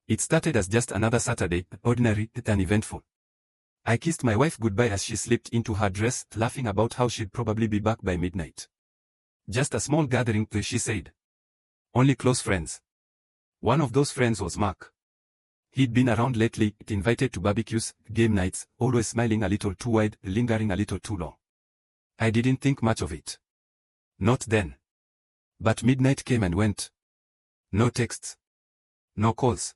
It started as just another Saturday, ordinary and eventful. I kissed my wife goodbye as she slipped into her dress, laughing about how she'd probably be back by midnight. Just a small gathering, she said. Only close friends. One of those friends was Mark. He'd been around lately, invited to barbecues, game nights, always smiling a little too wide, lingering a little too long. I didn't think much of it. Not then. But midnight came and went. No texts. No calls.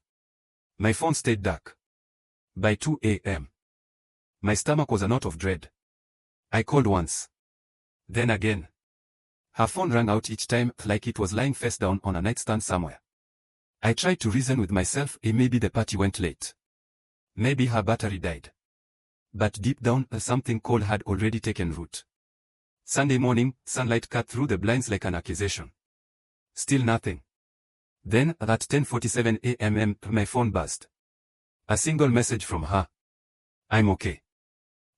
My phone stayed dark. By 2 a.m. my stomach was a knot of dread. I called once. Then again. Her phone rang out each time, like it was lying face down on a nightstand somewhere. I tried to reason with myself, maybe the party went late. Maybe her battery died. But deep down, something cold had already taken root. Sunday morning, sunlight cut through the blinds like an accusation. Still nothing. Then, at 10:47 a.m. my phone buzzed. A single message from her. I'm okay.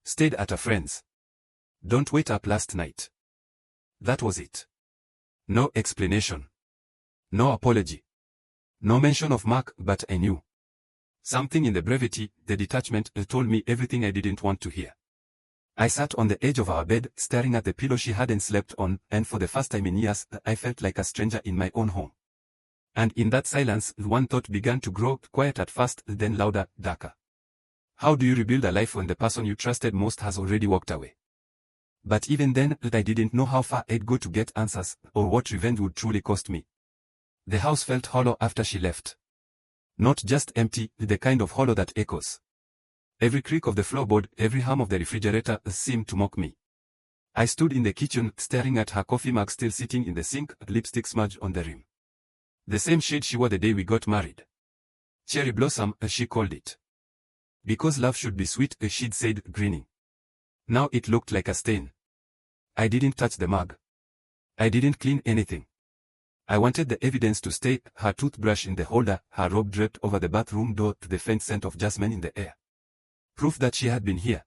Stayed at a friend's. Don't wait up last night. That was it. No explanation. No apology. No mention of Mark, but I knew. Something in the brevity, the detachment, told me everything I didn't want to hear. I sat on the edge of our bed, staring at the pillow she hadn't slept on, and for the first time in years, I felt like a stranger in my own home. And in that silence, one thought began to grow, quiet at first, then louder, darker. How do you rebuild a life when the person you trusted most has already walked away? But even then, I didn't know how far I'd go to get answers, or what revenge would truly cost me. The house felt hollow after she left. Not just empty, the kind of hollow that echoes. Every creak of the floorboard, every hum of the refrigerator seemed to mock me. I stood in the kitchen, staring at her coffee mug still sitting in the sink, lipstick smudge on the rim. The same shade she wore the day we got married. Cherry blossom, she called it. Because love should be sweet, she'd said, grinning. Now it looked like a stain. I didn't touch the mug. I didn't clean anything. I wanted the evidence to stay, her toothbrush in the holder, her robe draped over the bathroom door, the faint scent of jasmine in the air. Proof that she had been here.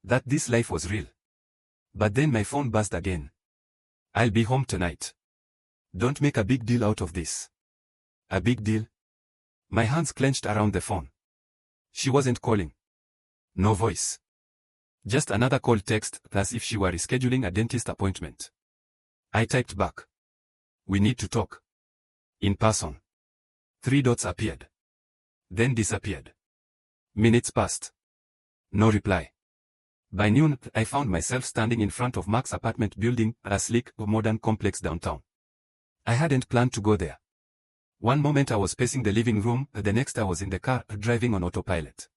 That this life was real. But then my phone buzzed again. I'll be home tonight. Don't make a big deal out of this. A big deal? My hands clenched around the phone. She wasn't calling. No voice. Just another cold text, as if she were rescheduling a dentist appointment. I typed back. We need to talk. In person. 3 dots appeared. Then disappeared. Minutes passed. No reply. By noon, I found myself standing in front of Mark's apartment building, a sleek, modern complex downtown. I hadn't planned to go there. One moment I was pacing the living room, the next I was in the car, driving on autopilot.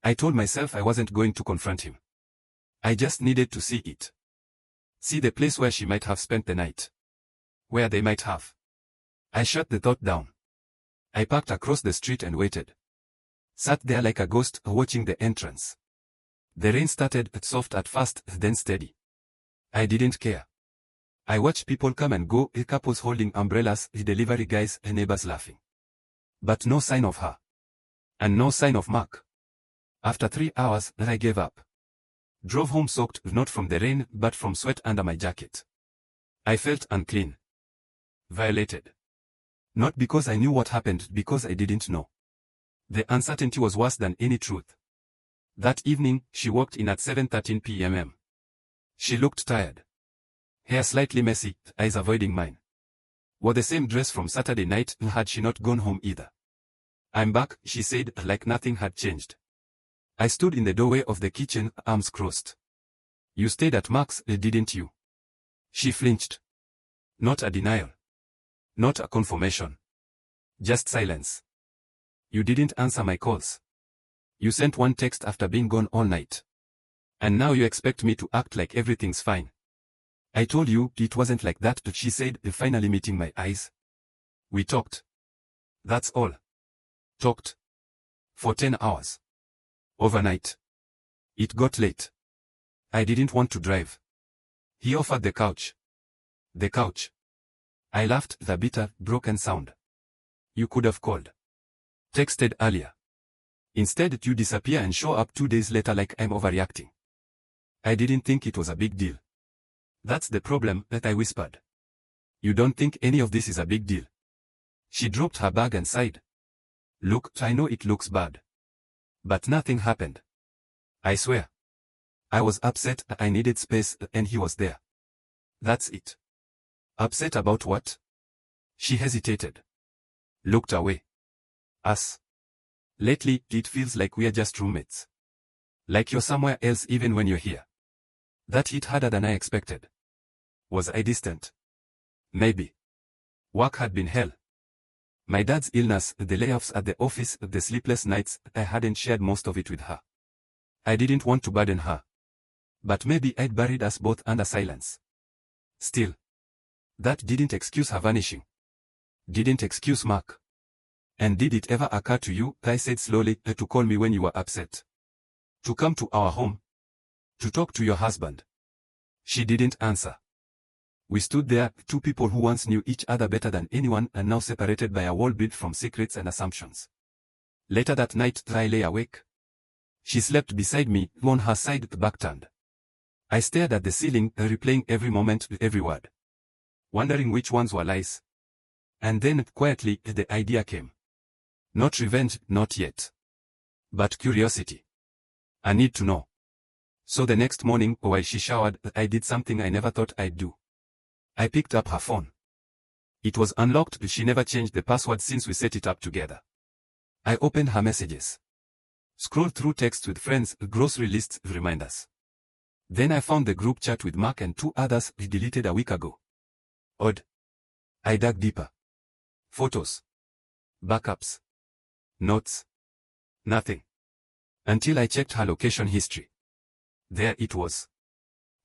I told myself I wasn't going to confront him. I just needed to see it. See the place where she might have spent the night. Where they might have. I shut the thought down. I parked across the street and waited. Sat there like a ghost, watching the entrance. The rain started, soft at first, then steady. I didn't care. I watched people come and go, couples holding umbrellas, delivery guys, neighbors laughing. But no sign of her. And no sign of Mark. After 3 hours, I gave up. Drove home soaked, not from the rain, but from sweat under my jacket. I felt unclean. Violated. Not because I knew what happened, because I didn't know. The uncertainty was worse than any truth. That evening, she walked in at 7:13 p.m. She looked tired. Hair slightly messy, eyes avoiding mine. Wore the same dress from Saturday night, had she not gone home either. I'm back, she said, like nothing had changed. I stood in the doorway of the kitchen, arms crossed. You stayed at Mark's, didn't you? She flinched. Not a denial. Not a confirmation. Just silence. You didn't answer my calls. You sent one text after being gone all night. And now you expect me to act like everything's fine. I told you it wasn't like that, she said, finally meeting my eyes. We talked. That's all. Talked. For 10 hours. Overnight. It got late. I didn't want to drive. He offered the couch. The couch. I laughed, the bitter, broken sound. You could have called. Texted earlier. Instead, you disappear and show up 2 days later like I'm overreacting. I didn't think it was a big deal. That's the problem, that I whispered. You don't think any of this is a big deal. She dropped her bag and sighed. Look, I know it looks bad. But nothing happened. I swear. I was upset, I needed space, and he was there. That's it. Upset about what? She hesitated. Looked away. Us. Lately, it feels like we're just roommates. Like you're somewhere else even when you're here. That hit harder than I expected. Was I distant? Maybe. Work had been hell. My dad's illness, the layoffs at the office, the sleepless nights, I hadn't shared most of it with her. I didn't want to burden her. But maybe I'd buried us both under silence. Still. That didn't excuse her vanishing. Didn't excuse Mark. And did it ever occur to you, I said slowly, to call me when you were upset? To come to our home? To talk to your husband? She didn't answer. We stood there, two people who once knew each other better than anyone and now separated by a wall built from secrets and assumptions. Later that night, I lay awake. She slept beside me, on her side, back turned. I stared at the ceiling, replaying every moment, every word. Wondering which ones were lies. And then, quietly, the idea came. Not revenge, not yet. But curiosity. I need to know. So the next morning, while she showered, I did something I never thought I'd do. I picked up her phone. It was unlocked, she never changed the password since we set it up together. I opened her messages. Scrolled through texts with friends, grocery lists, reminders. Then I found the group chat with Mark and two others we deleted a week ago. Odd. I dug deeper. Photos. Backups. Notes. Nothing. Until I checked her location history. There it was.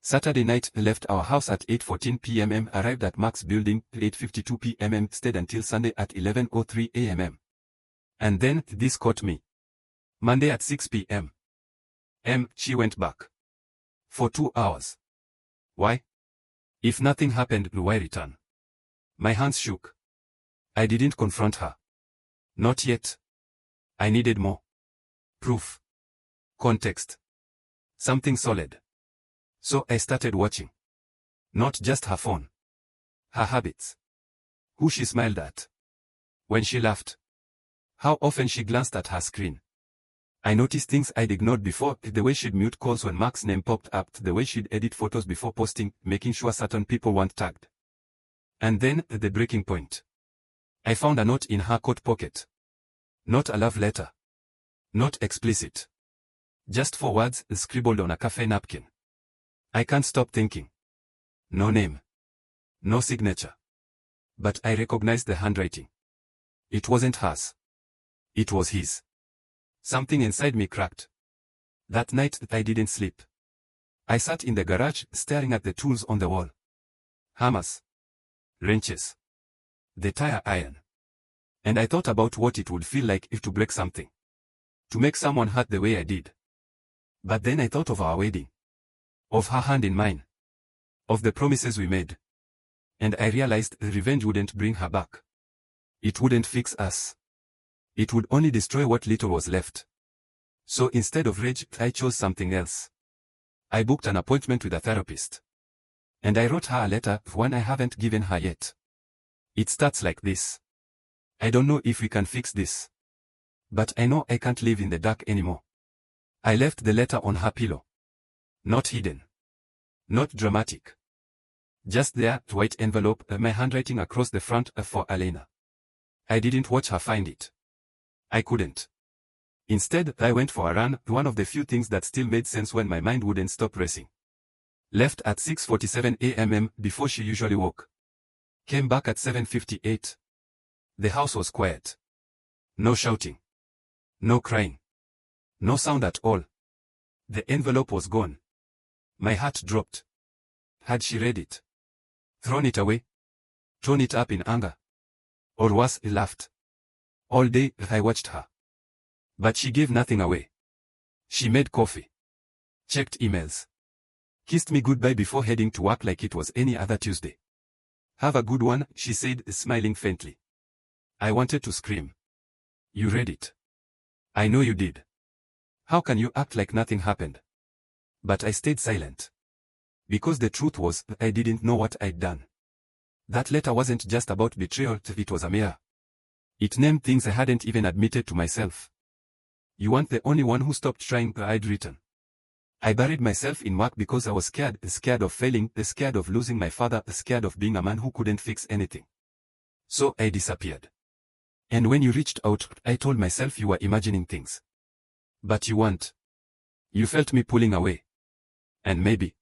Saturday night, left our house at 8:14 p.m. Arrived at Mark's building, 8:52 p.m. Stayed until Sunday at 11:03 a.m. And then, this caught me. Monday at 6 p.m. She went back. For 2 hours. Why? If nothing happened, why return? My hands shook. I didn't confront her. Not yet. I needed more. Proof. Context. Something solid. So I started watching. Not just her phone. Her habits. Who she smiled at. When she laughed. How often she glanced at her screen. I noticed things I'd ignored before, the way she'd mute calls when Mark's name popped up, the way she'd edit photos before posting, making sure certain people weren't tagged. And then, the breaking point. I found a note in her coat pocket. Not a love letter. Not explicit. Just 4 words, scribbled on a cafe napkin. I can't stop thinking. No name. No signature. But I recognized the handwriting. It wasn't hers. It was his. Something inside me cracked. That night, I didn't sleep. I sat in the garage, staring at the tools on the wall. Hammers. Wrenches. The tire iron. And I thought about what it would feel like if to break something. To make someone hurt the way I did. But then I thought of our wedding. Of her hand in mine. Of the promises we made. And I realized revenge wouldn't bring her back. It wouldn't fix us. It would only destroy what little was left. So instead of rage, I chose something else. I booked an appointment with a therapist. And I wrote her a letter, one I haven't given her yet. It starts like this. I don't know if we can fix this. But I know I can't live in the dark anymore. I left the letter on her pillow. Not hidden. Not dramatic. Just there, white envelope, my handwriting across the front, for Elena. I didn't watch her find it. I couldn't. Instead, I went for a run, one of the few things that still made sense when my mind wouldn't stop racing. Left at 6:47 a.m. before she usually woke. Came back at 7:58. The house was quiet. No shouting. No crying. No sound at all. The envelope was gone. My heart dropped. Had she read it? Thrown it away? Torn it up in anger? Or worse, laughed? All day, I watched her. But she gave nothing away. She made coffee. Checked emails. Kissed me goodbye before heading to work like it was any other Tuesday. Have a good one, she said, smiling faintly. I wanted to scream. You read it. I know you did. How can you act like nothing happened? But I stayed silent. Because the truth was, I didn't know what I'd done. That letter wasn't just about betrayal, it was a mirror. It named things I hadn't even admitted to myself. You weren't the only one who stopped trying, I'd written. I buried myself in work because I was scared of failing, scared of losing my father, scared of being a man who couldn't fix anything. So I disappeared. And when you reached out, I told myself you were imagining things. But you weren't. You felt me pulling away. And maybe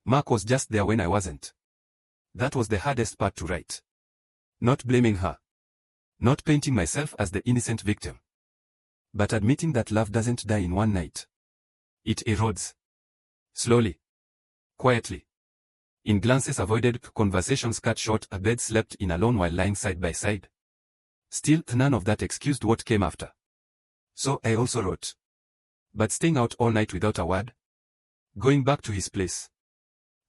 Mark was just there when I wasn't. That was the hardest part to write. Not blaming her. Not painting myself as the innocent victim. But admitting that love doesn't die in one night. It erodes. Slowly. Quietly. In glances avoided, conversations cut short, a bed slept in alone while lying side by side. Still, none of that excused what came after. So I also wrote. But staying out all night without a word? Going back to his place.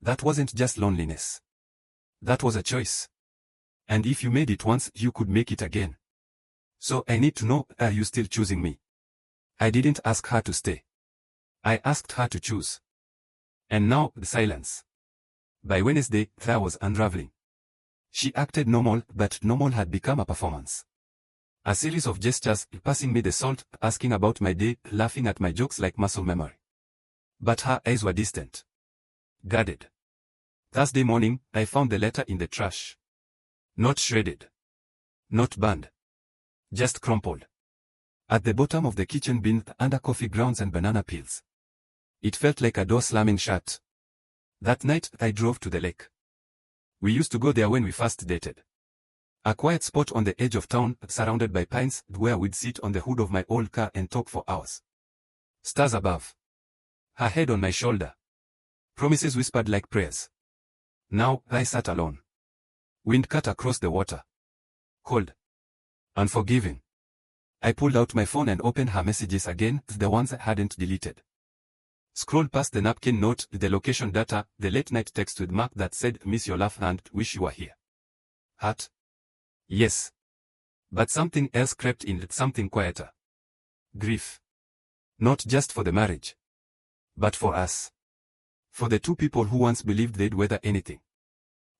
That wasn't just loneliness. That was a choice. And if you made it once, you could make it again. So I need to know, are you still choosing me? I didn't ask her to stay. I asked her to choose. And now, the silence. By Wednesday, Claire was unraveling. She acted normal, but normal had become a performance. A series of gestures, passing me the salt, asking about my day, laughing at my jokes like muscle memory. But her eyes were distant. Guarded. Thursday morning, I found the letter in the trash. Not shredded. Not burned. Just crumpled. At the bottom of the kitchen bin, under coffee grounds and banana peels. It felt like a door slamming shut. That night, I drove to the lake. We used to go there when we first dated. A quiet spot on the edge of town, surrounded by pines, where we'd sit on the hood of my old car and talk for hours. Stars above. Her head on my shoulder. Promises whispered like prayers. Now, I sat alone. Wind cut across the water. Cold. Unforgiving. I pulled out my phone and opened her messages again, the ones I hadn't deleted. Scrolled past the napkin note, the location data, the late-night text with Mark that said, miss your laugh and wish you were here. Heart. Yes. But something else crept in, something quieter. Grief. Not just for the marriage. But for us. For the two people who once believed they'd weather anything.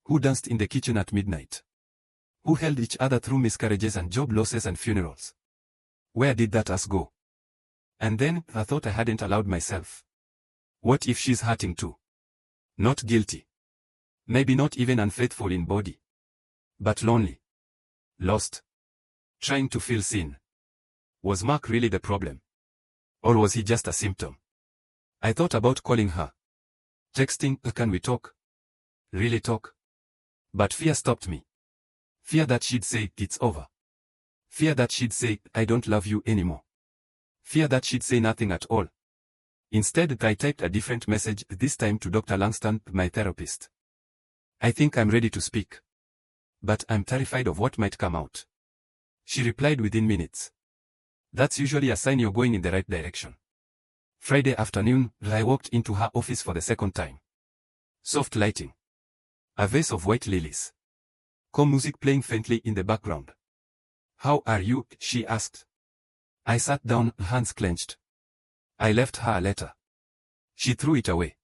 Who danced in the kitchen at midnight. Who held each other through miscarriages and job losses and funerals. Where did that us go? And then, I thought I hadn't allowed myself. What if she's hurting too? Not guilty. Maybe not even unfaithful in body. But lonely. Lost. Trying to feel seen. Was Mark really the problem? Or was he just a symptom? I thought about calling her. Texting, can we talk? Really talk? But fear stopped me. Fear that she'd say, it's over. Fear that she'd say, I don't love you anymore. Fear that she'd say nothing at all. Instead, I typed a different message, this time to Dr. Langston, my therapist. I think I'm ready to speak. But I'm terrified of what might come out. She replied within minutes. That's usually a sign you're going in the right direction. Friday afternoon, I walked into her office for the second time. Soft lighting. A vase of white lilies. Calm music playing faintly in the background. How are you? She asked. I sat down, hands clenched. I left her a letter. She threw it away.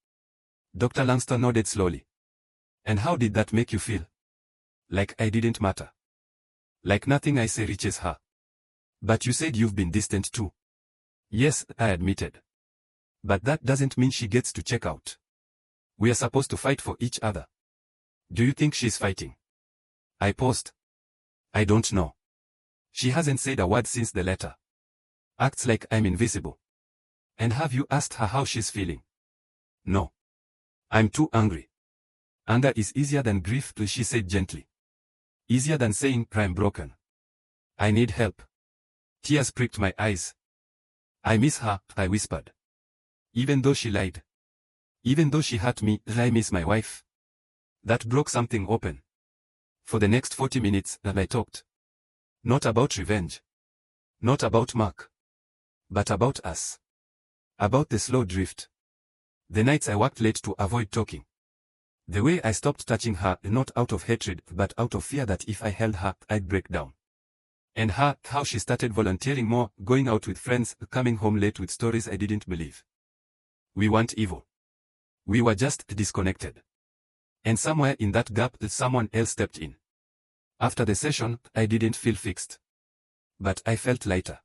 Dr. Langston nodded slowly. And how did that make you feel? Like I didn't matter. Like nothing I say reaches her. But you said you've been distant too. Yes, I admitted. But that doesn't mean she gets to check out. We are supposed to fight for each other. Do you think she's fighting? I paused. I don't know. She hasn't said a word since the letter. Acts like I'm invisible. And have you asked her how she's feeling? No. I'm too angry. Anger is easier than grief, she said gently. Easier than saying, I'm broken. I need help. Tears pricked my eyes. I miss her, I whispered. Even though she lied. Even though she hurt me, I miss my wife. That broke something open. For the next 40 minutes, I talked. Not about revenge. Not about Mark. But about us. About the slow drift. The nights I worked late to avoid talking. The way I stopped touching her, not out of hatred, but out of fear that if I held her, I'd break down. And her, how she started volunteering more, going out with friends, coming home late with stories I didn't believe. We weren't evil. We were just disconnected. And somewhere in that gap, someone else stepped in. After the session, I didn't feel fixed. But I felt lighter.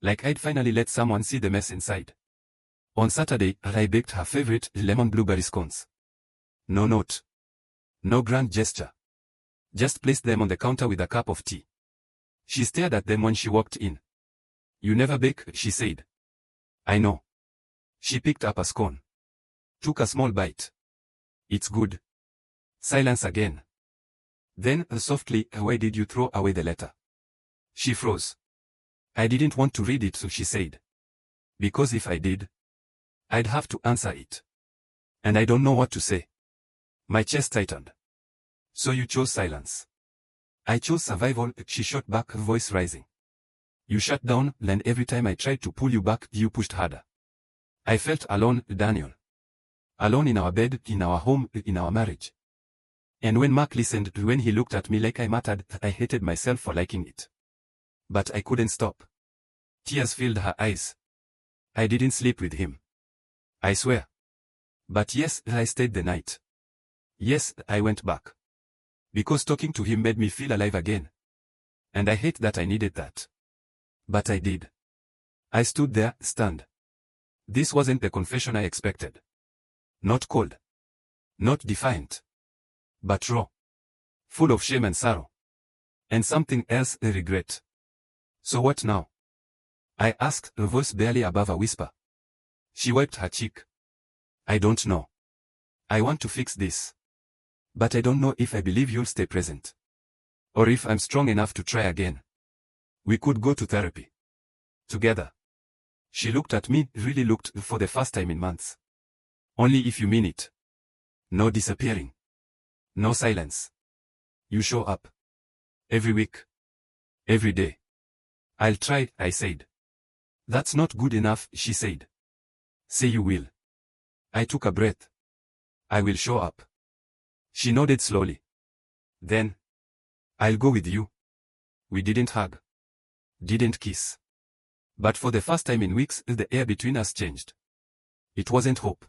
Like I'd finally let someone see the mess inside. On Saturday, I baked her favorite lemon blueberry scones. No note. No grand gesture. Just placed them on the counter with a cup of tea. She stared at them when she walked in. You never bake, she said. I know. She picked up a scone. Took a small bite. It's good. Silence again. Then, softly, why did you throw away the letter? She froze. I didn't want to read it, so she said. Because if I did, I'd have to answer it. And I don't know what to say. My chest tightened. So you chose silence. I chose survival, she shot back, voice rising. You shut down, and every time I tried to pull you back, you pushed harder. I felt alone, Daniel. Alone in our bed, in our home, in our marriage. And when Mark listened, when he looked at me like I mattered, I hated myself for liking it. But I couldn't stop. Tears filled her eyes. I didn't sleep with him. I swear. But yes, I stayed the night. Yes, I went back. Because talking to him made me feel alive again. And I hate that I needed that. But I did. I stood there, stunned. This wasn't the confession I expected. Not cold. Not defiant. But raw. Full of shame and sorrow. And something else, regret. So what now? I asked, a voice barely above a whisper. She wiped her cheek. I don't know. I want to fix this. But I don't know if I believe you'll stay present. Or if I'm strong enough to try again. We could go to therapy. Together. She looked at me, really looked, for the first time in months. Only if you mean it. No disappearing. No silence. You show up. Every week. Every day. I'll try, I said. That's not good enough, she said. Say you will. I took a breath. I will show up. She nodded slowly. Then. I'll go with you. We didn't hug. Didn't kiss. But for the first time in weeks, the air between us changed. It wasn't hope.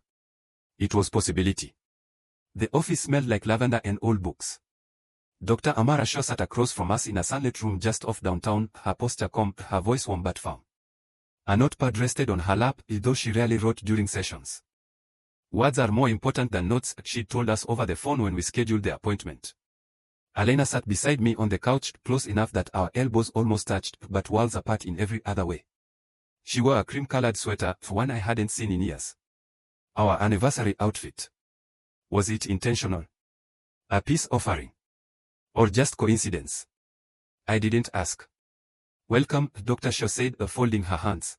It was possibility. The office smelled like lavender and old books. Dr. Amara Shaw sat across from us in a sunlit room just off downtown, her posture calm, her voice warm but firm. A notepad rested on her lap, though she rarely wrote during sessions. Words are more important than notes, she told us over the phone when we scheduled the appointment. Elena sat beside me on the couch, close enough that our elbows almost touched, but worlds apart in every other way. She wore a cream-colored sweater, one I hadn't seen in years. Our anniversary outfit. Was it intentional? A peace offering? Or just coincidence? I didn't ask. Welcome, Dr. Shaw said, folding her hands.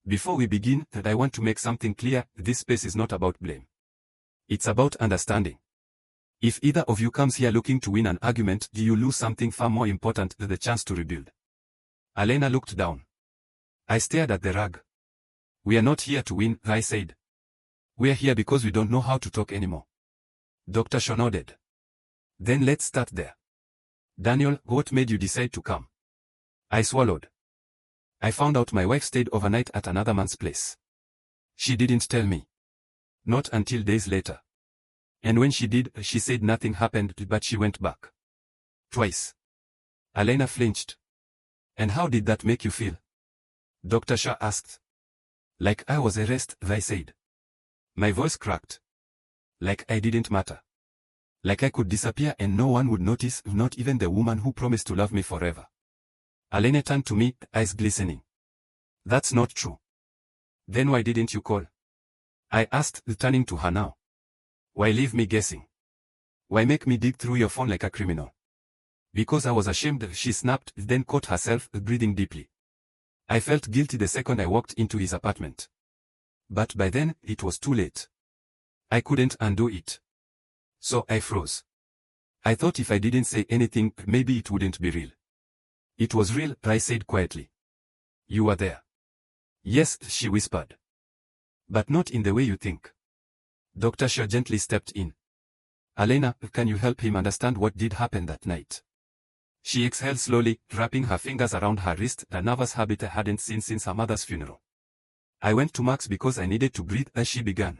Before we begin, I want to make something clear, this space is not about blame. It's about understanding. If either of you comes here looking to win an argument, you lose something far more important, the chance to rebuild. Elena looked down. I stared at the rug. We are not here to win, I said. We're here because we don't know how to talk anymore. Dr. Shaw nodded. Then let's start there. Daniel, what made you decide to come? I swallowed. I found out my wife stayed overnight at another man's place. She didn't tell me. Not until days later. And when she did, she said nothing happened, but she went back. Twice. Elena flinched. And how did that make you feel? Dr. Shaw asked. Like I was a rest, I said. My voice cracked. Like I didn't matter. Like I could disappear and no one would notice, not even the woman who promised to love me forever. Elena turned to me, eyes glistening. That's not true. Then why didn't you call? I asked, turning to her now. Why leave me guessing? Why make me dig through your phone like a criminal? Because I was ashamed, she snapped, then caught herself, breathing deeply. I felt guilty the second I walked into his apartment. But by then, it was too late. I couldn't undo it. So I froze. I thought if I didn't say anything, maybe it wouldn't be real. It was real, I said quietly. You were there. Yes, she whispered. But not in the way you think. Dr. Shaw gently stepped in. Elena, can you help him understand what did happen that night? She exhaled slowly, wrapping her fingers around her wrist, a nervous habit I hadn't seen since her mother's funeral. I went to Max because I needed to breathe as she began.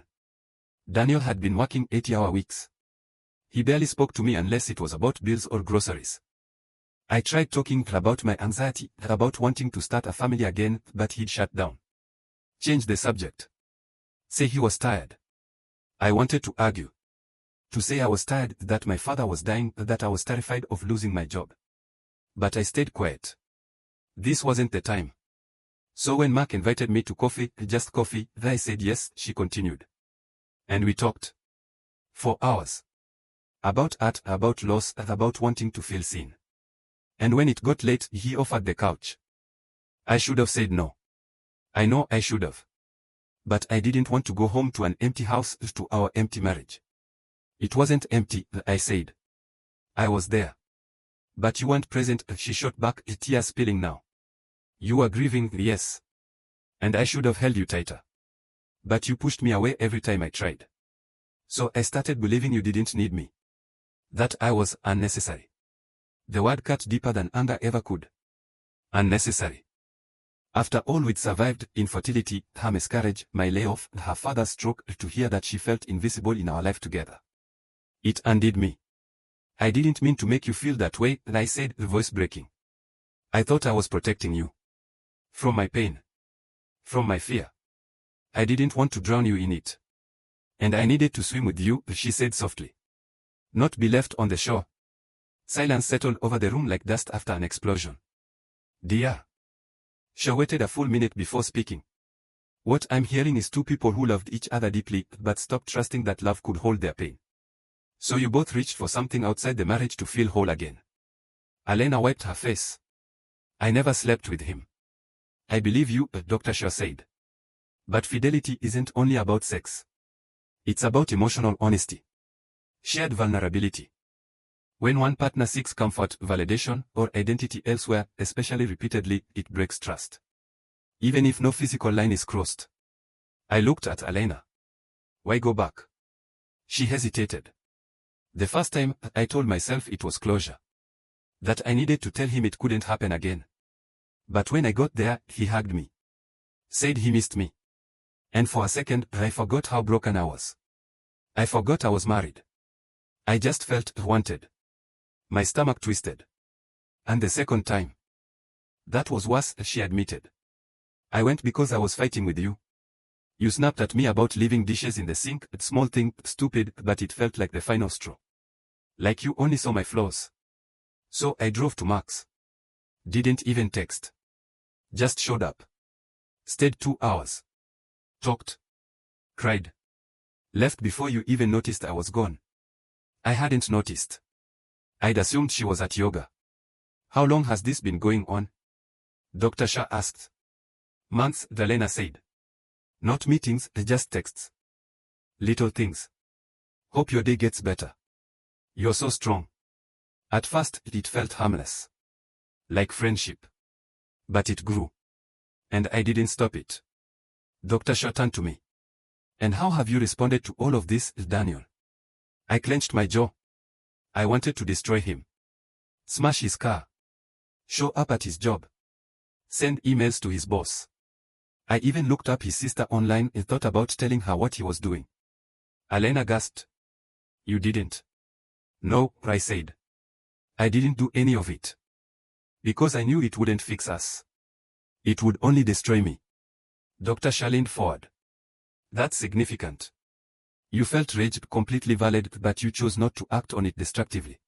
Daniel had been working 80-hour weeks. He barely spoke to me unless it was about bills or groceries. I tried talking about my anxiety, about wanting to start a family again, but he'd shut down. Change the subject. Say he was tired. I wanted to argue. To say I was tired, that my father was dying, that I was terrified of losing my job. But I stayed quiet. This wasn't the time. So when Mark invited me to coffee, just coffee, I said yes, she continued. And we talked. For hours. About art, about loss, about wanting to feel seen. And when it got late, he offered the couch. I should have said no. I know I should have. But I didn't want to go home to an empty house, to our empty marriage. It wasn't empty, I said. I was there. But you weren't present, she shot back, tears spilling now. You were grieving, yes. And I should have held you tighter. But you pushed me away every time I tried. So I started believing you didn't need me. That I was unnecessary. The word cut deeper than anger ever could. Unnecessary. After all we'd survived, infertility, her miscarriage, my layoff, her father's stroke, to hear that she felt invisible in our life together. It undid me. I didn't mean to make you feel that way, I said, voice breaking. I thought I was protecting you. From my pain. From my fear. I didn't want to drown you in it. And I needed to swim with you, she said softly. Not be left on the shore. Silence settled over the room like dust after an explosion. Dear. She waited a full minute before speaking. What I'm hearing is two people who loved each other deeply, but stopped trusting that love could hold their pain. So you both reached for something outside the marriage to feel whole again. Alena wiped her face. I never slept with him. I believe you, Dr. Shaw said. But fidelity isn't only about sex. It's about emotional honesty. Shared vulnerability. When one partner seeks comfort, validation, or identity elsewhere, especially repeatedly, it breaks trust. Even if no physical line is crossed. I looked at Alena. Why go back? She hesitated. The first time, I told myself it was closure. That I needed to tell him it couldn't happen again. But when I got there, he hugged me. Said he missed me. And for a second, I forgot how broken I was. I forgot I was married. I just felt wanted. My stomach twisted. And the second time. That was worse, she admitted. I went because I was fighting with you. You snapped at me about leaving dishes in the sink, small thing, stupid, but it felt like the final straw. Like you only saw my flaws. So I drove to Mark's. Didn't even text. Just showed up. Stayed 2 hours. Talked. Cried. Left before you even noticed I was gone. I hadn't noticed. I'd assumed she was at yoga. How long has this been going on? Dr. Shah asked. Months, Dalena said. Not meetings, just texts. Little things. Hope your day gets better. You're so strong. At first, it felt harmless. Like friendship. But it grew. And I didn't stop it. Dr. Shah turned to me. And how have you responded to all of this, Daniel? I clenched my jaw. I wanted to destroy him. Smash his car. Show up at his job. Send emails to his boss. I even looked up his sister online and thought about telling her what he was doing. Alena gasped. You didn't. No, I said. I didn't do any of it. Because I knew it wouldn't fix us. It would only destroy me. Dr. Shah leaned forward. That's significant. You felt rage, completely valid, but you chose not to act on it destructively.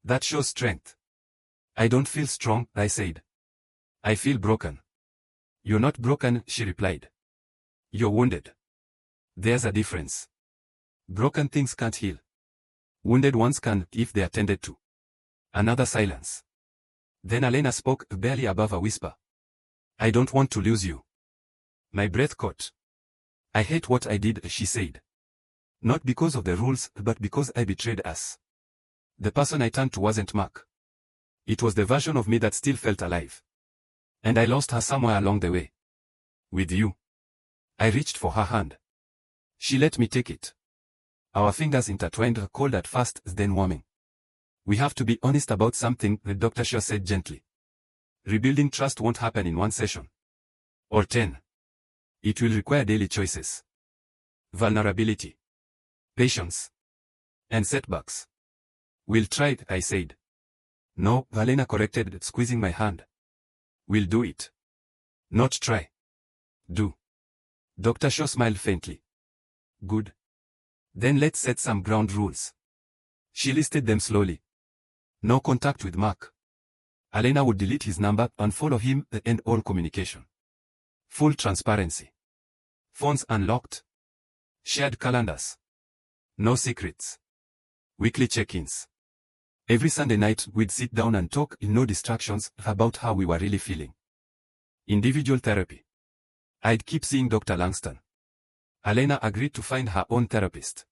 That shows strength. I don't feel strong, I said. I feel broken. You're not broken, she replied. You're wounded. There's a difference. Broken things can't heal. Wounded ones can, if they are tended to. Another silence. Then Alena spoke, barely above a whisper. I don't want to lose you. My breath caught. I hate what I did, she said. Not because of the rules, but because I betrayed us. The person I turned to wasn't Mark. It was the version of me that still felt alive. And I lost her somewhere along the way. With you. I reached for her hand. She let me take it. Our fingers intertwined, cold at first, then warming. We have to be honest about something, the Dr. Shaw said gently. Rebuilding trust won't happen in 1 session. Or 10. It will require daily choices. Vulnerability. Patience. And setbacks. We'll try it, I said. No, Elena corrected, squeezing my hand. We'll do it. Not try. Do. Dr. Shaw smiled faintly. Good. Then let's set some ground rules. She listed them slowly. No contact with Mark. Elena would delete his number, unfollow him, and all communication. Full transparency. Phones unlocked. Shared calendars. No secrets. Weekly check-ins. Every Sunday night, we'd sit down and talk, no distractions, about how we were really feeling. Individual therapy. I'd keep seeing Dr. Langston. Elena agreed to find her own therapist.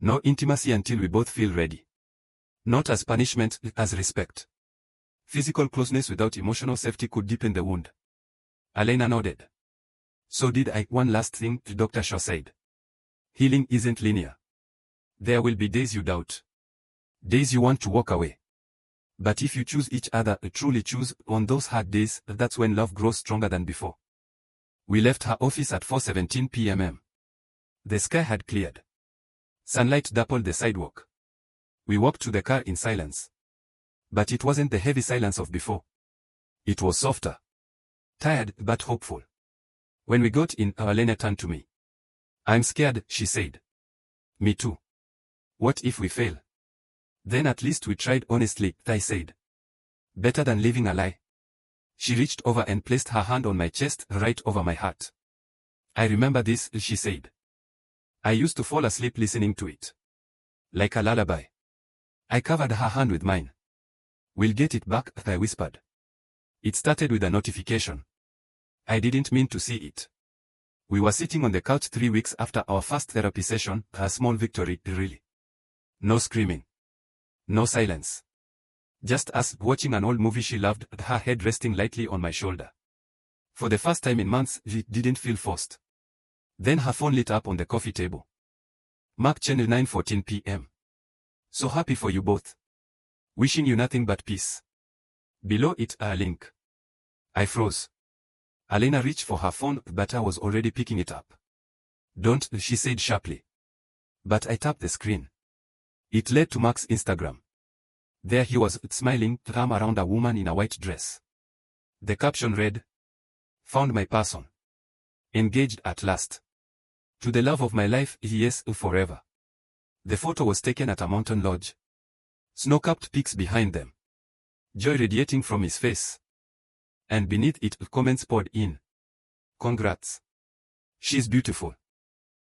No intimacy until we both feel ready. Not as punishment, as respect. Physical closeness without emotional safety could deepen the wound. Elena nodded. So did I. One last thing, Dr. Shaw said. Healing isn't linear. There will be days you doubt. Days you want to walk away. But if you choose each other, truly choose, on those hard days, that's when love grows stronger than before. We left her office at 4:17 p.m. The sky had cleared. Sunlight dappled the sidewalk. We walked to the car in silence. But it wasn't the heavy silence of before. It was softer. Tired, but hopeful. When we got in, Elena turned to me. I'm scared, she said. Me too. What if we fail? Then at least we tried honestly, I said. Better than living a lie. She reached over and placed her hand on my chest, right over my heart. I remember this, she said. I used to fall asleep listening to it. Like a lullaby. I covered her hand with mine. We'll get it back, I whispered. It started with a notification. I didn't mean to see it. We were sitting on the couch 3 weeks after our first therapy session, a small victory, really. No screaming. No silence. Just us watching an old movie she loved, her head resting lightly on my shoulder. For the first time in months, it didn't feel forced. Then her phone lit up on the coffee table. Mark channel 9:14 p.m. So happy for you both. Wishing you nothing but peace. Below it, a link. I froze. Elena reached for her phone, but I was already picking it up. Don't, she said sharply. But I tapped the screen. It led to Mark's Instagram. There he was, smiling, arm around a woman in a white dress. The caption read, Found my person. Engaged at last. To the love of my life, yes, forever. The photo was taken at a mountain lodge. Snow-capped peaks behind them. Joy radiating from his face. And beneath it, comments poured in. Congrats. She's beautiful.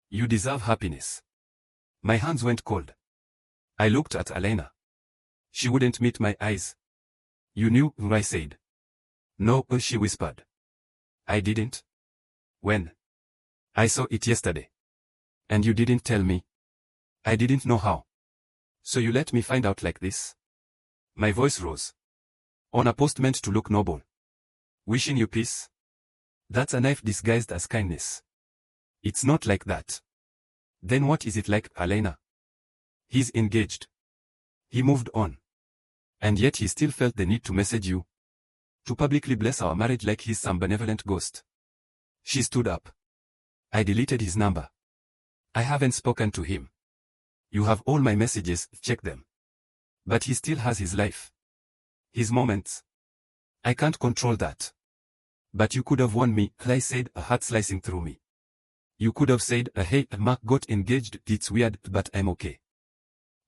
You deserve happiness. My hands went cold. I looked at Elena. She wouldn't meet my eyes. You knew, I said. No, she whispered. I didn't. When? I saw it yesterday. And you didn't tell me. I didn't know how. So you let me find out like this? My voice rose. On a post meant to look noble. Wishing you peace? That's a knife disguised as kindness. It's not like that. Then what is it like, Elena? He's engaged. He moved on. And yet he still felt the need to message you. To publicly bless our marriage like he's some benevolent ghost. She stood up. I deleted his number. I haven't spoken to him. You have all my messages, check them. But he still has his life. His moments. I can't control that. But you could have warned me, I said, a heart slicing through me. You could have said, hey, Mark got engaged, it's weird, but I'm okay.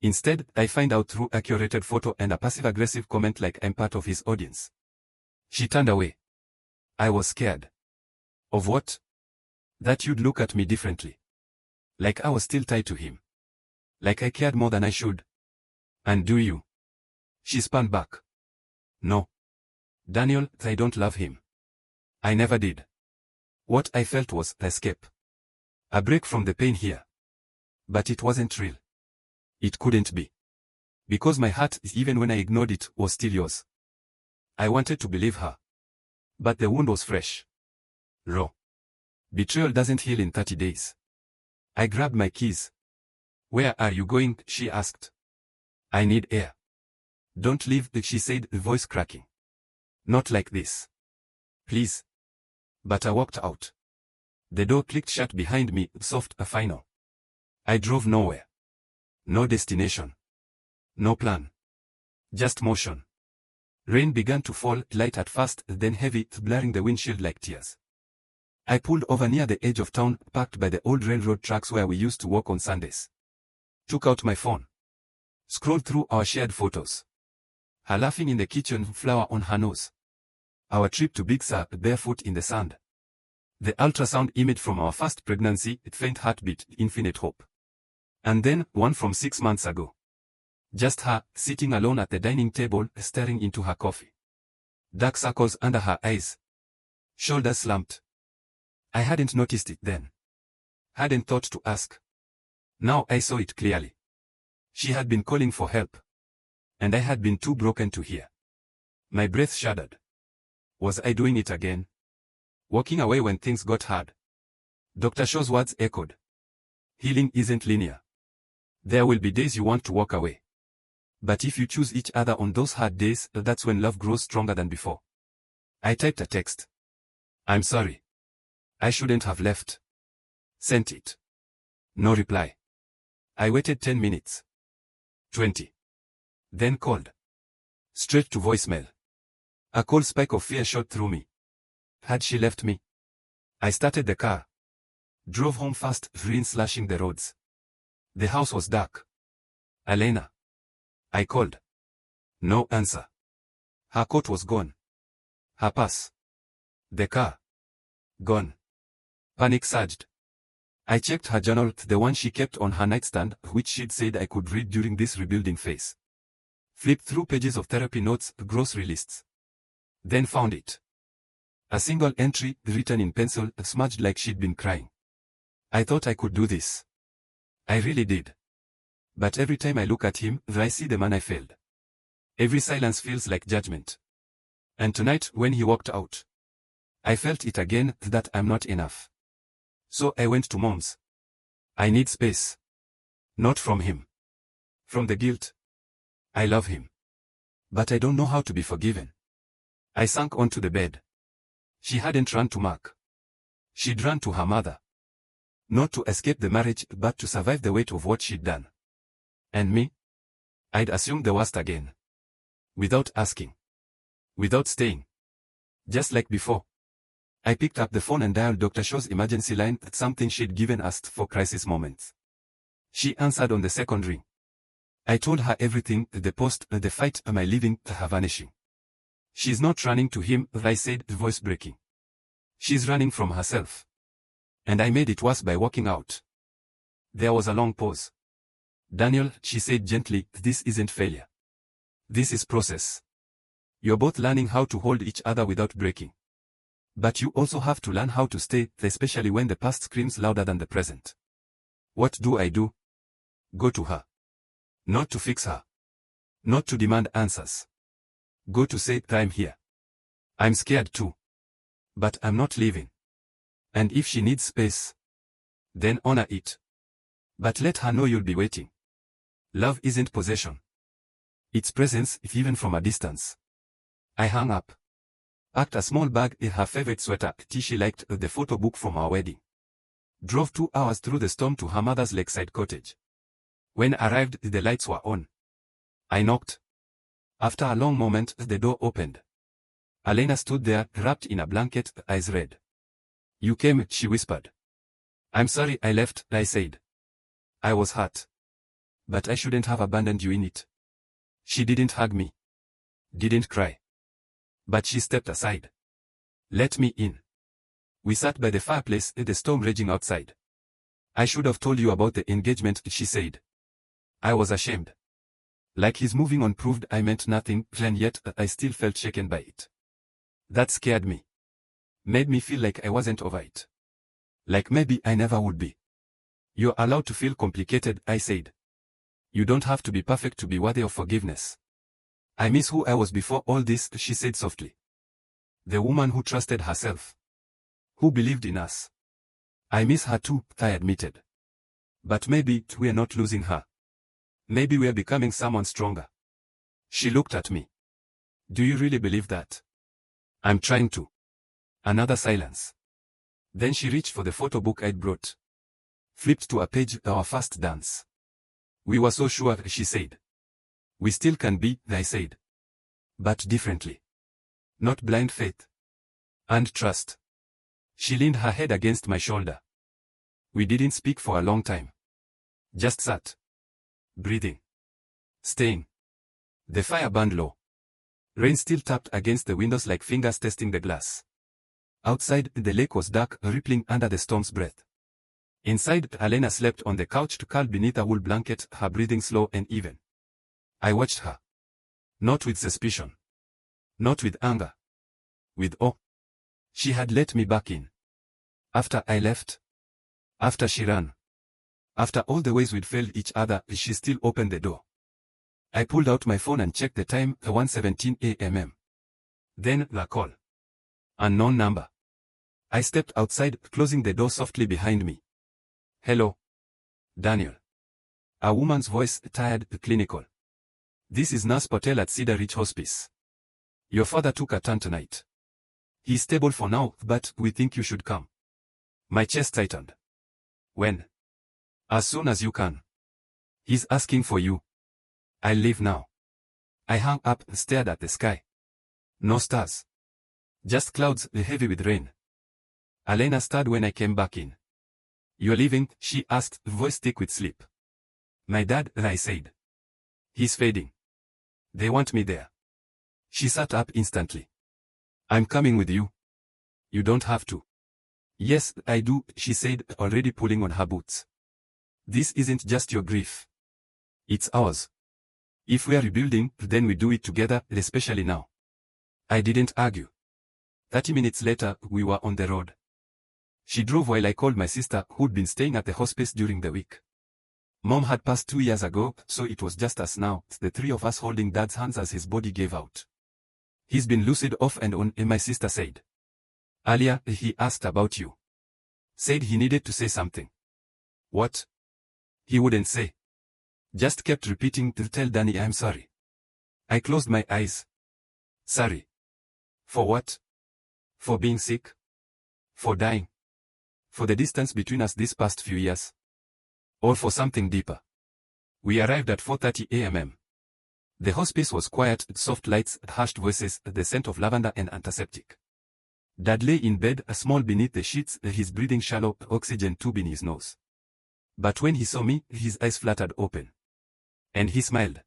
Instead, I find out through a curated photo and a passive-aggressive comment like I'm part of his audience. She turned away. I was scared. Of what? That you'd look at me differently. Like I was still tied to him. Like I cared more than I should. And do you? She spun back. No. Daniel, I don't love him. I never did. What I felt was escape. A break from the pain here. But it wasn't real. It couldn't be. Because my heart, even when I ignored it, was still yours. I wanted to believe her. But the wound was fresh. Raw. Betrayal doesn't heal in 30 days. I grabbed my keys. Where are you going? She asked. I need air. Don't leave, she said, voice cracking. Not like this. Please. But I walked out. The door clicked shut behind me, soft, a final. I drove nowhere. No destination. No plan. Just motion. Rain began to fall, light at first, then heavy, blurring the windshield like tears. I pulled over near the edge of town, parked by the old railroad tracks where we used to walk on Sundays. Took out my phone. Scrolled through our shared photos. Her laughing in the kitchen, flower on her nose. Our trip to Big Sur, barefoot in the sand. The ultrasound image from our first pregnancy, faint heartbeat, infinite hope. And then, one from 6 months ago. Just her, sitting alone at the dining table, staring into her coffee. Dark circles under her eyes. Shoulders slumped. I hadn't noticed it then. Hadn't thought to ask. Now I saw it clearly. She had been calling for help. And I had been too broken to hear. My breath shuddered. Was I doing it again? Walking away when things got hard. Dr. Shaw's words echoed. Healing isn't linear. There will be days you want to walk away. But if you choose each other on those hard days, that's when love grows stronger than before. I typed a text. I'm sorry. I shouldn't have left. Sent it. No reply. I waited 10 minutes. 20. Then called. Straight to voicemail. A cold spike of fear shot through me. Had she left me? I started the car. Drove home fast, rain slashing the roads. The house was dark. Elena. I called. No answer. Her coat was gone. Her purse. The car. Gone. Panic surged. I checked her journal, the one she kept on her nightstand, which she'd said I could read during this rebuilding phase. Flipped through pages of therapy notes, grocery lists. Then found it. A single entry, written in pencil, smudged like she'd been crying. I thought I could do this. I really did. But every time I look at him, I see the man I failed. Every silence feels like judgment. And tonight, when he walked out, I felt it again, that I'm not enough. So I went to Mom's. I need space. Not from him. From the guilt. I love him. But I don't know how to be forgiven. I sank onto the bed. She hadn't run to Mark. She'd run to her mother. Not to escape the marriage, but to survive the weight of what she'd done. And me? I'd assumed the worst again. Without asking. Without staying. Just like before. I picked up the phone and dialed Dr. Shaw's emergency line, something she'd given us for crisis moments. She answered on the second ring. I told her everything, the post, the fight, my leaving, her vanishing. She's not running to him, I said, voice breaking. She's running from herself. And I made it worse by walking out. There was a long pause. Daniel, she said gently, this isn't failure. This is process. You're both learning how to hold each other without breaking. But you also have to learn how to stay, especially when the past screams louder than the present. What do I do? Go to her. Not to fix her. Not to demand answers. Go to say, I'm here. I'm scared too. But I'm not leaving. And if she needs space, then honor it. But let her know you'll be waiting. Love isn't possession. It's presence, if even from a distance. I hung up. Packed a small bag in her favorite sweater, she liked, the photo book from our wedding. Drove 2 hours through the storm to her mother's lakeside cottage. When arrived, the lights were on. I knocked. After a long moment, the door opened. Elena stood there, wrapped in a blanket, eyes red. You came, she whispered. I'm sorry I left, I said. I was hurt. But I shouldn't have abandoned you in it. She didn't hug me. Didn't cry. But she stepped aside. Let me in. We sat by the fireplace, the storm raging outside. I should have told you about the engagement, she said. I was ashamed. Like his moving on proved I meant nothing, and yet I still felt shaken by it. That scared me. Made me feel like I wasn't over it. Like maybe I never would be. You're allowed to feel complicated, I said. You don't have to be perfect to be worthy of forgiveness. I miss who I was before all this, she said softly. The woman who trusted herself. Who believed in us. I miss her too, I admitted. But maybe we're not losing her. Maybe we're becoming someone stronger. She looked at me. Do you really believe that? I'm trying to. Another silence. Then she reached for the photo book I'd brought. Flipped to a page, our first dance. We were so sure, she said. We still can be, I said. But differently. Not blind faith. And trust. She leaned her head against my shoulder. We didn't speak for a long time. Just sat. Breathing. Staying. The fire burned low. Rain still tapped against the windows like fingers testing the glass. Outside, the lake was dark, rippling under the storm's breath. Inside, Elena slept on the couch curled beneath a wool blanket, her breathing slow and even. I watched her. Not with suspicion. Not with anger. With awe. She had let me back in. After I left. After she ran. After all the ways we'd failed each other, she still opened the door. I pulled out my phone and checked the time, 1:17 a.m. Then, the call. Unknown number. I stepped outside, closing the door softly behind me. Hello. Daniel. A woman's voice, tired, clinical. This is Nurse Patel at Cedar Ridge Hospice. Your father took a turn tonight. He's stable for now, but we think you should come. My chest tightened. When? As soon as you can. He's asking for you. I'll leave now. I hung up and stared at the sky. No stars. Just clouds, heavy with rain. Elena stirred when I came back in. You're leaving? She asked, voice thick with sleep. My dad, I said. He's fading. They want me there. She sat up instantly. I'm coming with you. You don't have to. Yes, I do, she said, already pulling on her boots. This isn't just your grief. It's ours. If we are rebuilding, then we do it together, especially now. I didn't argue. 30 minutes later, we were on the road. She drove while I called my sister, who'd been staying at the hospice during the week. Mom had passed 2 years ago, so it was just us now, the three of us holding Dad's hands as his body gave out. He's been lucid off and on, my sister said. Earlier, he asked about you. Said he needed to say something. What? He wouldn't say. Just kept repeating to tell Danny I'm sorry. I closed my eyes. Sorry. For what? For being sick? For dying? For the distance between us these past few years? Or for something deeper? We arrived at 4:30 a.m. The hospice was quiet, soft lights, hushed voices, the scent of lavender and antiseptic. Dad lay in bed, small beneath the sheets, his breathing shallow, oxygen tube in his nose. But when he saw me, his eyes fluttered open. And he smiled.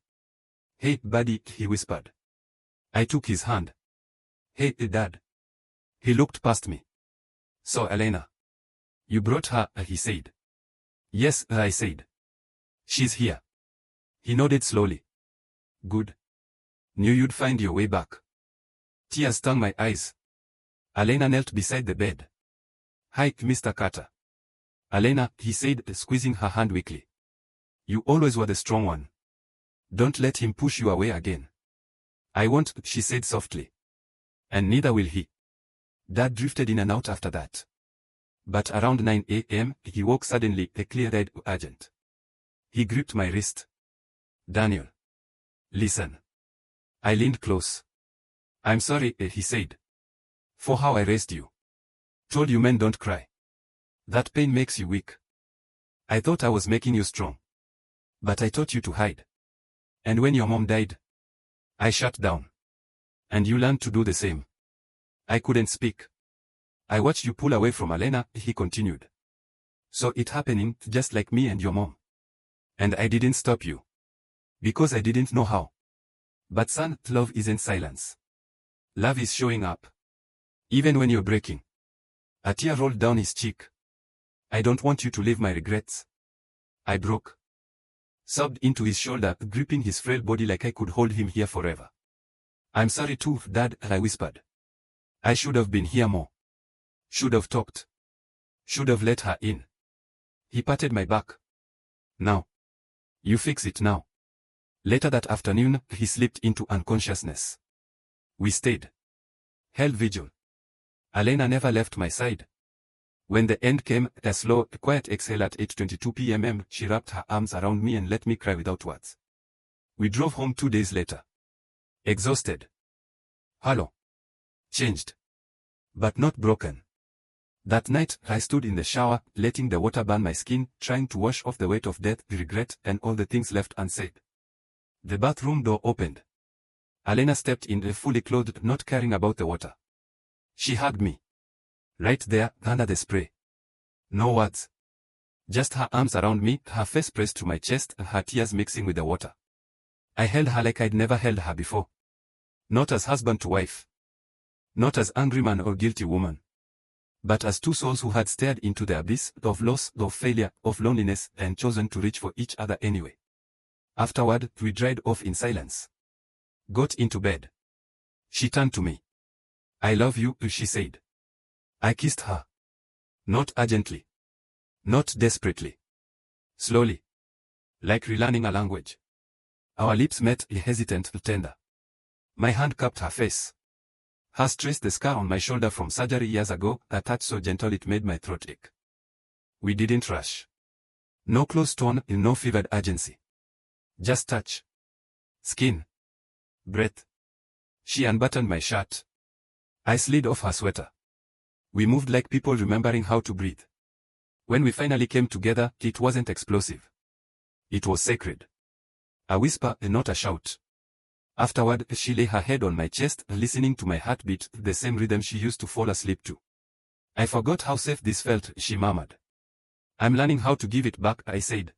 Hey, buddy, he whispered. I took his hand. Hey, Dad. He looked past me. So, Elena. You brought her, he said. Yes, I said. She's here. He nodded slowly. Good. Knew you'd find your way back. Tears stung my eyes. Elena knelt beside the bed. Hi, Mr. Carter. Elena, he said, squeezing her hand weakly. You always were the strong one. Don't let him push you away again. I won't, she said softly. And neither will he. Dad drifted in and out after that. But around 9 a.m., he woke suddenly, a clear-eyed, urgent. He gripped my wrist. Daniel. Listen. I leaned close. I'm sorry, he said. For how I raised you. Told you men don't cry. That pain makes you weak. I thought I was making you strong. But I taught you to hide. And when your mom died, I shut down. And you learned to do the same. I couldn't speak. I watched you pull away from Elena, he continued. So it happening, just like me and your mom. And I didn't stop you. Because I didn't know how. But son, love isn't silence. Love is showing up. Even when you're breaking. A tear rolled down his cheek. I don't want you to live my regrets. I broke. Sobbed into his shoulder, gripping his frail body like I could hold him here forever. I'm sorry too, Dad, I whispered. I should have been here more. Should have talked. Should have let her in. He patted my back. Now. You fix it now. Later that afternoon, he slipped into unconsciousness. We stayed. Held vigil. Elena never left my side. When the end came, a slow, quiet exhale at 8:22 p.m., she wrapped her arms around me and let me cry without words. We drove home 2 days later. Exhausted. Hollow. Changed. But not broken. That night, I stood in the shower, letting the water burn my skin, trying to wash off the weight of death, regret, and all the things left unsaid. The bathroom door opened. Alena stepped in, fully clothed, not caring about the water. She hugged me. Right there, under the spray. No words. Just her arms around me, her face pressed to my chest, her tears mixing with the water. I held her like I'd never held her before. Not as husband to wife. Not as angry man or guilty woman. But as two souls who had stared into the abyss of loss, of failure, of loneliness, and chosen to reach for each other anyway. Afterward, we dried off in silence. Got into bed. She turned to me. I love you, she said. I kissed her. Not urgently. Not desperately. Slowly. Like relearning a language. Our lips met, hesitant, tender. My hand cupped her face. Hers traced the scar on my shoulder from surgery years ago, a touch so gentle it made my throat ache. We didn't rush. No close tone, no fevered urgency. Just touch. Skin. Breath. She unbuttoned my shirt. I slid off her sweater. We moved like people remembering how to breathe. When we finally came together, it wasn't explosive. It was sacred. A whisper, not a shout. Afterward, she lay her head on my chest, listening to my heartbeat, the same rhythm she used to fall asleep to. I forgot how safe this felt, she murmured. I'm learning how to give it back, I said.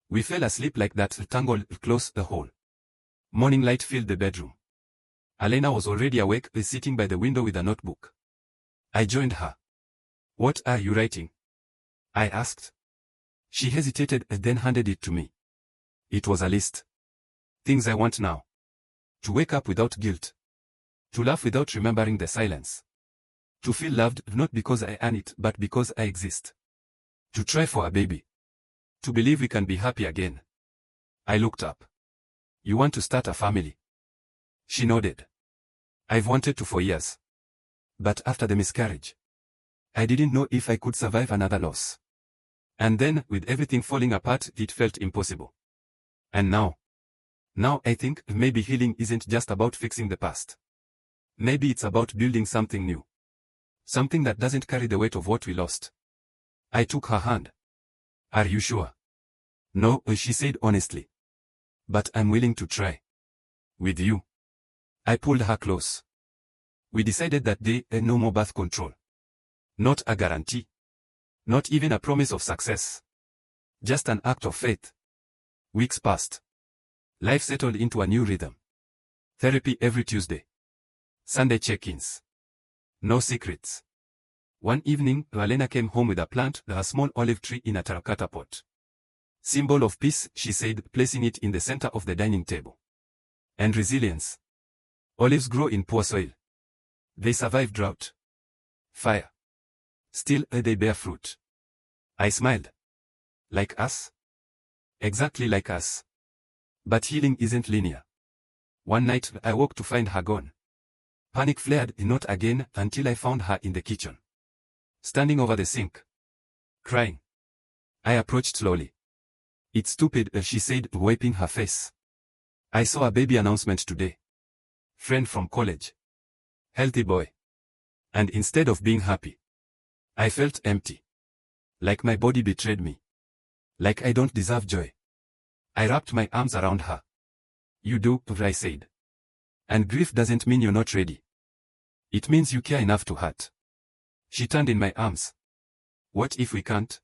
We fell asleep like that, tangled close the hole. Morning light filled the bedroom. Alena was already awake, sitting by the window with a notebook. I joined her. What are you writing? I asked. She hesitated, then handed it to me. It was a list. Things I want now. To wake up without guilt. To laugh without remembering the silence. To feel loved, not because I earn it, but because I exist. To try for a baby. To believe we can be happy again. I looked up. You want to start a family? She nodded. I've wanted to for years. But after the miscarriage, I didn't know if I could survive another loss. And then, with everything falling apart, it felt impossible. And now I think maybe healing isn't just about fixing the past. Maybe it's about building something new. Something that doesn't carry the weight of what we lost. I took her hand. Are you sure? No, she said honestly. But I'm willing to try. With you. I pulled her close. We decided that day, no more birth control. Not a guarantee. Not even a promise of success. Just an act of faith. Weeks passed. Life settled into a new rhythm. Therapy every Tuesday. Sunday check-ins. No secrets. One evening, Alena came home with a plant, a small olive tree in a terracotta pot. Symbol of peace, she said, placing it in the center of the dining table. And resilience. Olives grow in poor soil. They survive drought. Fire. Still, they bear fruit. I smiled. Like us? Exactly like us. But healing isn't linear. One night, I woke to find her gone. Panic flared, not again, until I found her in the kitchen. Standing over the sink. Crying. I approached slowly. It's stupid, she said, wiping her face. I saw a baby announcement today. Friend from college. Healthy boy. And instead of being happy, I felt empty. Like my body betrayed me. Like I don't deserve joy. I wrapped my arms around her. You do, I said. And grief doesn't mean you're not ready. It means you care enough to hurt. She turned in my arms. What if we can't?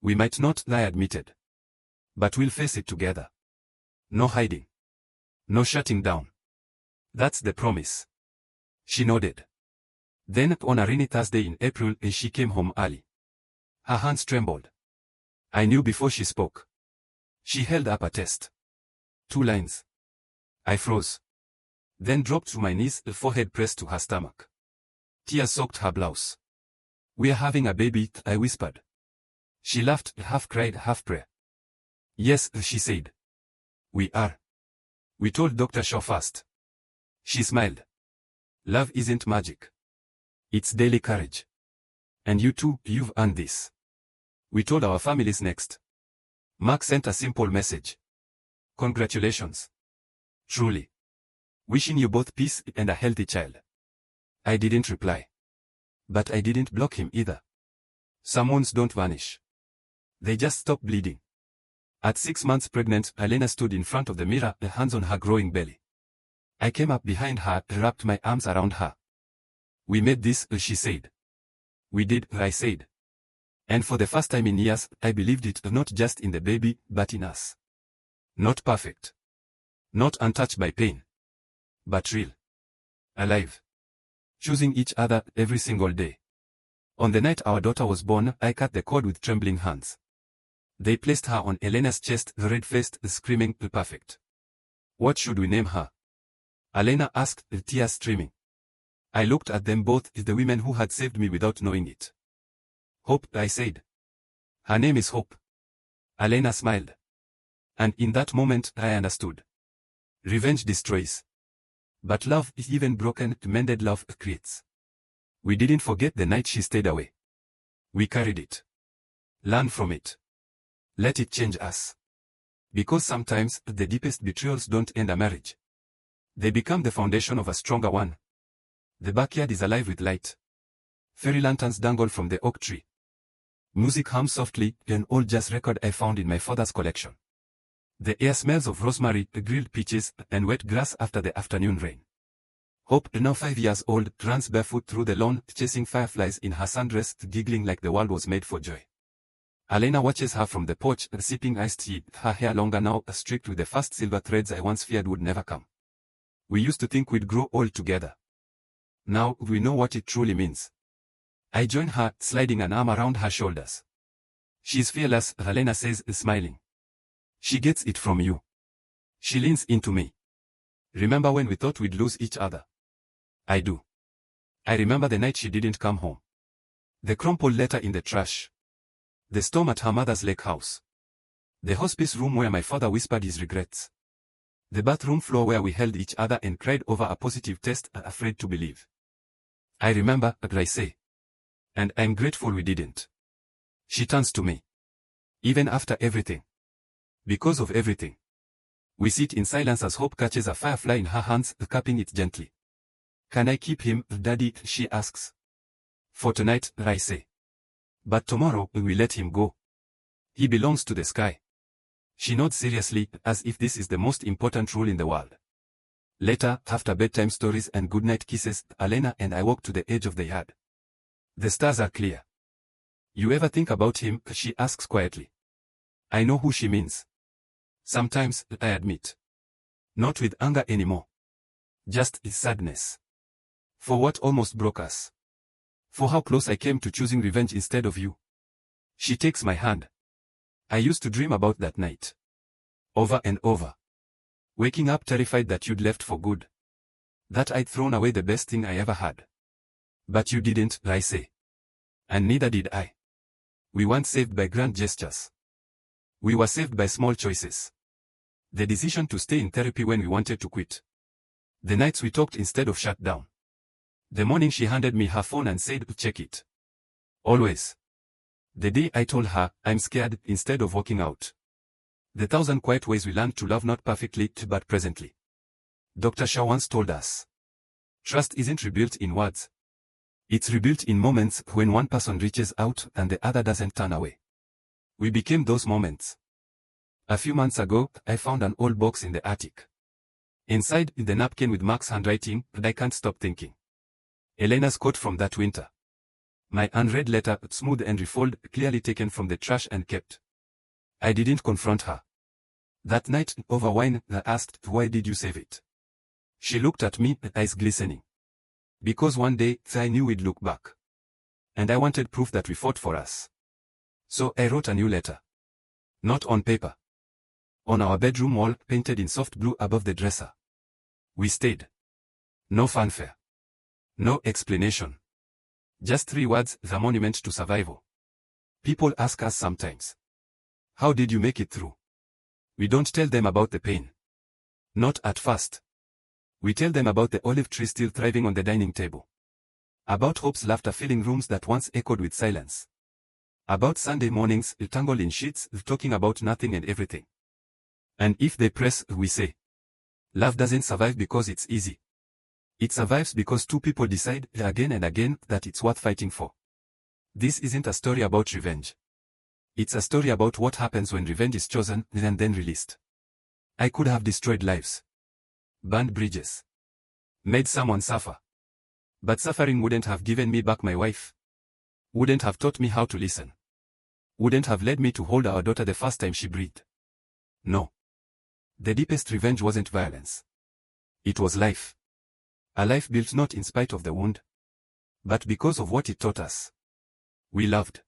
We might not, I admitted. But we'll face it together. No hiding. No shutting down. That's the promise. She nodded. Then, on a rainy Thursday in April, she came home early. Her hands trembled. I knew before she spoke. She held up a test. 2 lines. I froze. Then dropped to my knees, forehead pressed to her stomach. Tears soaked her blouse. We're having a baby, I whispered. She laughed, half cried, half prayer. Yes, she said. We are. We told Dr. Shaw first. She smiled. Love isn't magic. It's daily courage. And you too, you've earned this. We told our families next. Mark sent a simple message. Congratulations. Truly. Wishing you both peace and a healthy child. I didn't reply. But I didn't block him either. Some wounds don't vanish. They just stop bleeding. At 6 months pregnant, Alena stood in front of the mirror, hands on her growing belly. I came up behind her, wrapped my arms around her. We made this, she said. We did, I said. And for the first time in years, I believed it, not just in the baby, but in us. Not perfect. Not untouched by pain. But real. Alive. Choosing each other every single day. On the night our daughter was born, I cut the cord with trembling hands. They placed her on Elena's chest, red-faced, screaming, perfect. What should we name her? Elena asked, tears streaming. I looked at them both, the women who had saved me without knowing it. Hope, I said. Her name is Hope. Elena smiled. And in that moment, I understood. Revenge destroys. But love, even broken, mended love, creates. We didn't forget the night she stayed away. We carried it. Learn from it. Let it change us. Because sometimes, the deepest betrayals don't end a marriage. They become the foundation of a stronger one. The backyard is alive with light. Fairy lanterns dangle from the oak tree. Music hums softly, an old jazz record I found in my father's collection. The air smells of rosemary, grilled peaches, and wet grass after the afternoon rain. Hope, now 5 years old, runs barefoot through the lawn, chasing fireflies in her sundress, giggling like the world was made for joy. Elena watches her from the porch, sipping iced tea, her hair longer now, streaked with the fast silver threads I once feared would never come. We used to think we'd grow old together. Now, we know what it truly means. I join her, sliding an arm around her shoulders. She's fearless, Elena says, smiling. She gets it from you. She leans into me. Remember when we thought we'd lose each other? I do. I remember the night she didn't come home. The crumpled letter in the trash. The storm at her mother's lake house. The hospice room where my father whispered his regrets. The bathroom floor where we held each other and cried over a positive test, afraid to believe. I remember, I say. And I'm grateful we didn't. She turns to me. Even after everything. Because of everything. We sit in silence as Hope catches a firefly in her hands, cupping it gently. Can I keep him, Daddy? She asks. For tonight, I say. But tomorrow, we let him go. He belongs to the sky. She nods seriously, as if this is the most important rule in the world. Later, after bedtime stories and goodnight kisses, Elena and I walk to the edge of the yard. The stars are clear. You ever think about him? She asks quietly. I know who she means. Sometimes, I admit. Not with anger anymore. Just sadness. For what almost broke us. For how close I came to choosing revenge instead of you. She takes my hand. I used to dream about that night. Over and over. Waking up terrified that you'd left for good. That I'd thrown away the best thing I ever had. But you didn't, I say. And neither did I. We weren't saved by grand gestures. We were saved by small choices. The decision to stay in therapy when we wanted to quit. The nights we talked instead of shut down. The morning she handed me her phone and said, check it. Always. The day I told her, I'm scared, instead of walking out. The 1,000 quiet ways we learn to love not perfectly, but presently. Dr. Shaw once told us. Trust isn't rebuilt in words. It's rebuilt in moments when one person reaches out and the other doesn't turn away. We became those moments. A few months ago, I found an old box in the attic. Inside, the napkin with Mark's handwriting, and I can't stop thinking. Elena's quote from that winter. My unread letter, smooth and refolded, clearly taken from the trash and kept. I didn't confront her. That night, over wine, I asked, why did you save it? She looked at me, eyes glistening. Because one day, I knew we'd look back. And I wanted proof that we fought for us. So I wrote a new letter. Not on paper. On our bedroom wall, painted in soft blue above the dresser. We stayed. No fanfare. No explanation. Just 3 words, the monument to survival. People ask us sometimes. How did you make it through? We don't tell them about the pain. Not at first. We tell them about the olive tree still thriving on the dining table. About Hope's laughter filling rooms that once echoed with silence. About Sunday mornings, tangled in sheets, talking about nothing and everything. And if they press, we say. Love doesn't survive because it's easy. It survives because 2 people decide, again and again, that it's worth fighting for. This isn't a story about revenge. It's a story about what happens when revenge is chosen and then released. I could have destroyed lives. Burned bridges. Made someone suffer. But suffering wouldn't have given me back my wife. Wouldn't have taught me how to listen. Wouldn't have led me to hold our daughter the first time she breathed. No. The deepest revenge wasn't violence. It was life. A life built not in spite of the wound, but because of what it taught us. We loved.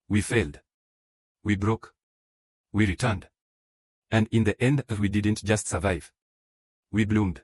We failed. We broke. We returned. And in the end, we didn't just survive. We bloomed.